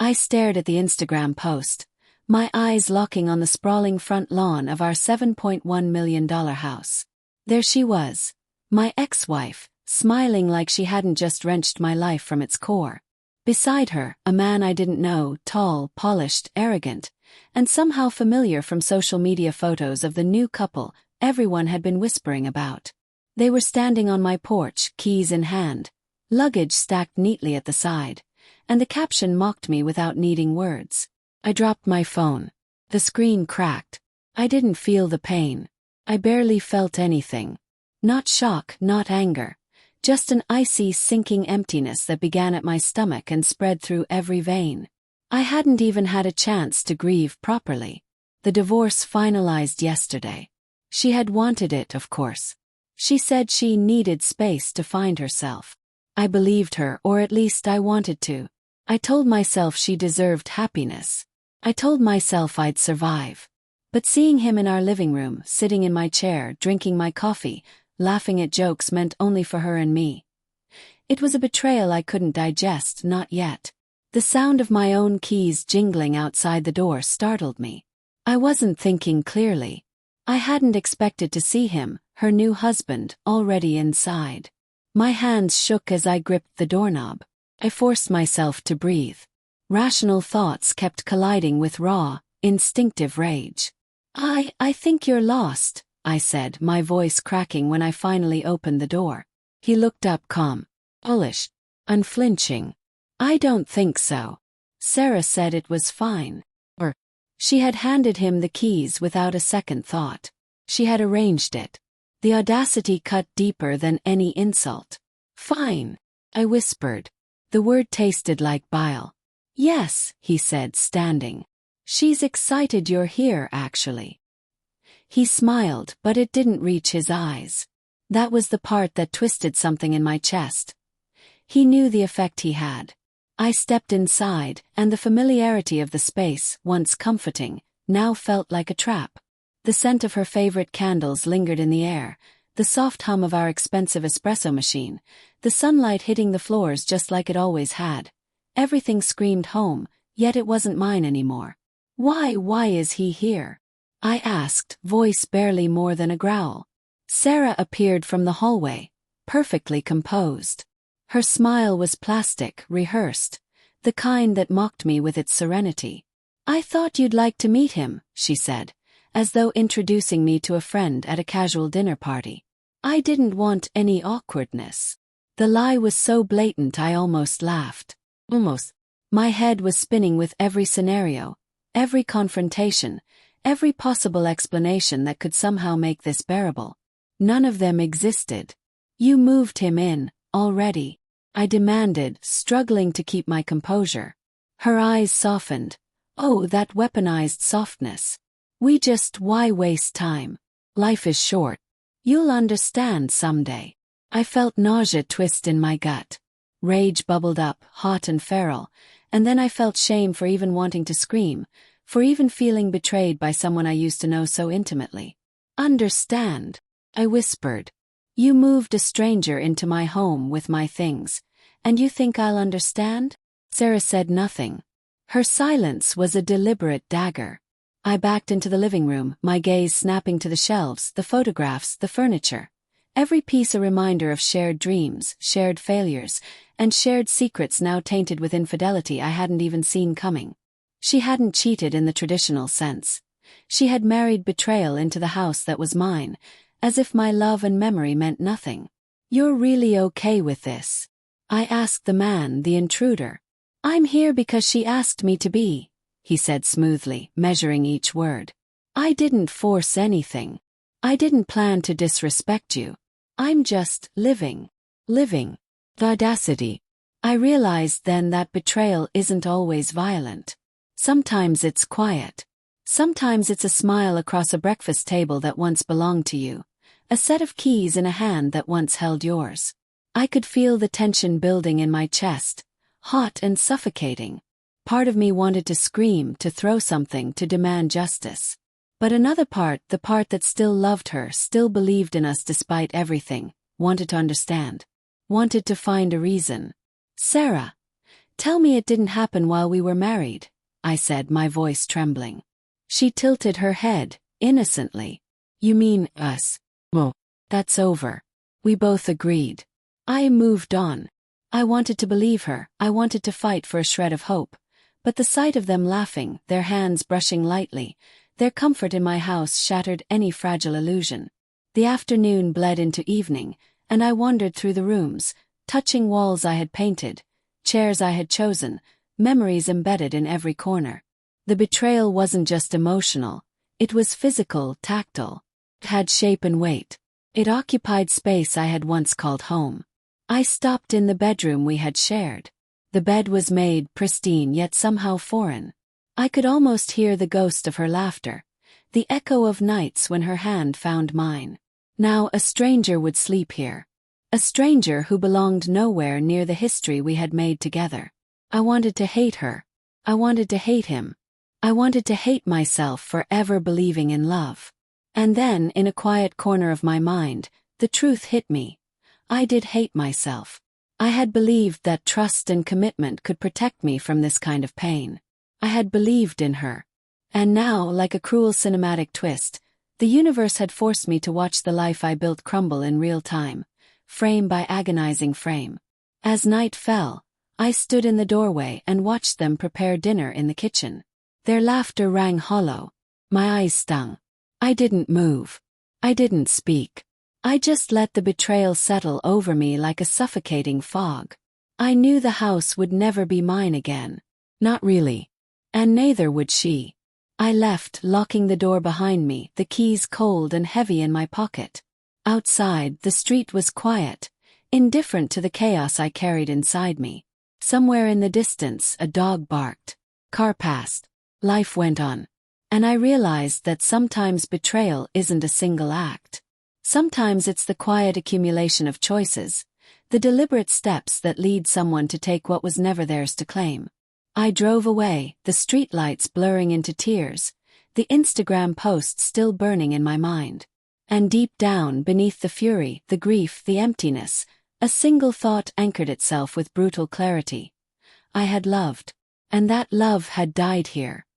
I stared at the Instagram post, my eyes locking on the sprawling front lawn of our $7.1 million house. There she was, my ex-wife, smiling like she hadn't just wrenched my life from its core. Beside her, a man I didn't know, tall, polished, arrogant, and somehow familiar from social media photos of the new couple everyone had been whispering about. They were standing on my porch, keys in hand, luggage stacked neatly at the side, and the caption mocked me without needing words. I dropped my phone. The screen cracked. I didn't feel the pain. I barely felt anything. Not shock, not anger. Just an icy, sinking emptiness that began at my stomach and spread through every vein. I hadn't even had a chance to grieve properly. The divorce finalized yesterday. She had wanted it, of course. She said she needed space to find herself. I believed her, or at least I wanted to. I told myself she deserved happiness. I told myself I'd survive. But seeing him in our living room, sitting in my chair, drinking my coffee, laughing at jokes meant only for her and me. It was a betrayal I couldn't digest, not yet. The sound of my own keys jingling outside the door startled me. I wasn't thinking clearly. I hadn't expected to see him, her new husband, already inside. My hands shook as I gripped the doorknob. I forced myself to breathe. Rational thoughts kept colliding with raw, instinctive rage. I think you're lost, I said, my voice cracking when I finally opened the door. He looked up calm, polished, unflinching. I don't think so. Sarah said it was fine. She had handed him the keys without a second thought. She had arranged it. The audacity cut deeper than any insult. Fine, I whispered. The word tasted like bile. Yes, he said, standing. She's excited you're here, actually. He smiled, but it didn't reach his eyes. That was the part that twisted something in my chest. He knew the effect he had. I stepped inside, and the familiarity of the space, once comforting, now felt like a trap. The scent of her favorite candles lingered in the air, the soft hum of our expensive espresso machine, the sunlight hitting the floors just like it always had. Everything screamed home, yet it wasn't mine anymore. Why is he here? I asked, voice barely more than a growl. Sarah appeared from the hallway, perfectly composed. Her smile was plastic, rehearsed, the kind that mocked me with its serenity. I thought you'd like to meet him, she said, as though introducing me to a friend at a casual dinner party. I didn't want any awkwardness. The lie was so blatant I almost laughed. Almost. My head was spinning with every scenario, every confrontation, every possible explanation that could somehow make this bearable. None of them existed. You moved him in, already, I demanded, struggling to keep my composure. Her eyes softened. Oh, that weaponized softness. Why waste time? Life is short. You'll understand someday. I felt nausea twist in my gut. Rage bubbled up, hot and feral, and then I felt shame for even wanting to scream, for even feeling betrayed by someone I used to know so intimately. Understand, I whispered. You moved a stranger into my home with my things, and you think I'll understand? Sarah said nothing. Her silence was a deliberate dagger. I backed into the living room, my gaze snapping to the shelves, the photographs, the furniture. Every piece a reminder of shared dreams, shared failures, and shared secrets now tainted with infidelity I hadn't even seen coming. She hadn't cheated in the traditional sense. She had married betrayal into the house that was mine, as if my love and memory meant nothing. You're really okay with this? I asked the man, the intruder. I'm here because she asked me to be, he said smoothly, measuring each word. I didn't force anything. I didn't plan to disrespect you. I'm just living. The audacity. I realized then that betrayal isn't always violent. Sometimes it's quiet. Sometimes it's a smile across a breakfast table that once belonged to you. A set of keys in a hand that once held yours. I could feel the tension building in my chest, hot and suffocating. Part of me wanted to scream, to throw something, to demand justice. But another part, the part that still loved her, still believed in us despite everything, wanted to understand. Wanted to find a reason. Sarah, Tell me it didn't happen while we were married, I said, my voice trembling. She tilted her head, innocently. You mean us? Well, that's over. We both agreed. I moved on. I wanted to believe her, I wanted to fight for a shred of hope. But the sight of them laughing, their hands brushing lightly, their comfort in my house shattered any fragile illusion. The afternoon bled into evening, and I wandered through the rooms, touching walls I had painted, chairs I had chosen, memories embedded in every corner. The betrayal wasn't just emotional, it was physical, tactile. It had shape and weight. It occupied space I had once called home. I stopped in the bedroom we had shared. The bed was made, pristine yet somehow foreign. I could almost hear the ghost of her laughter, the echo of nights when her hand found mine. Now a stranger would sleep here. A stranger who belonged nowhere near the history we had made together. I wanted to hate her. I wanted to hate him. I wanted to hate myself for ever believing in love. And then, in a quiet corner of my mind, the truth hit me. I did hate myself. I had believed that trust and commitment could protect me from this kind of pain. I had believed in her. And now, like a cruel cinematic twist, the universe had forced me to watch the life I built crumble in real time, frame by agonizing frame. As night fell, I stood in the doorway and watched them prepare dinner in the kitchen. Their laughter rang hollow. My eyes stung. I didn't move. I didn't speak. I just let the betrayal settle over me like a suffocating fog. I knew the house would never be mine again. Not really. And neither would she. I left, locking the door behind me, the keys cold and heavy in my pocket. Outside, the street was quiet, indifferent to the chaos I carried inside me. Somewhere in the distance, a dog barked. Car passed. Life went on. And I realized that sometimes betrayal isn't a single act. Sometimes it's the quiet accumulation of choices, the deliberate steps that lead someone to take what was never theirs to claim. I drove away, the streetlights blurring into tears, the Instagram post still burning in my mind. And deep down, beneath the fury, the grief, the emptiness, a single thought anchored itself with brutal clarity. I had loved. And that love had died here.